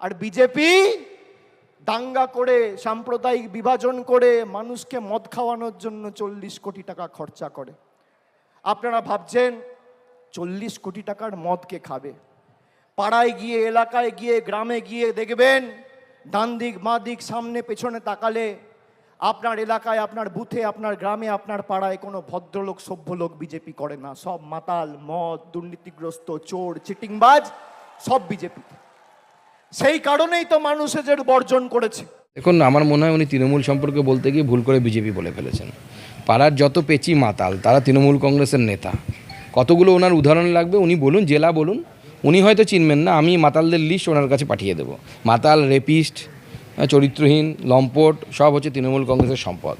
আর BJP দাঙ্গা করে, সাম্প্রদায়িক বিভাজন করে মানুষকে মদ খাওয়ানোর জন্য 40 কোটি টাকা খরচা করে। আপনারা ভাবছেন 40 কোটি টাকার মদ কে খাবে? পাড়ায় গিয়ে, এলাকায় গিয়ে, গ্রামে গিয়ে দেখবেন, ডান দিক বাঁ দিক সামনে পেছনে তাকালে আপনার এলাকায়, আপনার বুথে, আপনার গ্রামে, আপনার পাড়ায় কোনো ভদ্রলোক সভ্য লোক বিজেপি করে না। সব মাতাল, মদ, দুর্নীতিগ্রস্ত, চোর, চিটিংবাজ, সব বিজেপি। সেই কারণেই তো মানুষ এদের বর্জন করেছে। দেখুন, আমার মনে হয় উনি তৃণমূল সম্পর্কে বলতে গিয়ে ভুল করে বিজেপি বলে ফেলেছেন। পাড়ার যত পেচি মাতাল তারা তৃণমূল কংগ্রেসের নেতা। কতগুলো ওনার উদাহরণ লাগবে উনি বলুন, জেলা বলুন। উনি হয়তো চিনবেন না, আমি মাতালদের লিস্ট ওনার কাছে পাঠিয়ে দেবো। মাতাল, রেপিস্ট, চরিত্রহীন, লম্পট সব হচ্ছে তৃণমূল কংগ্রেসের সম্পদ।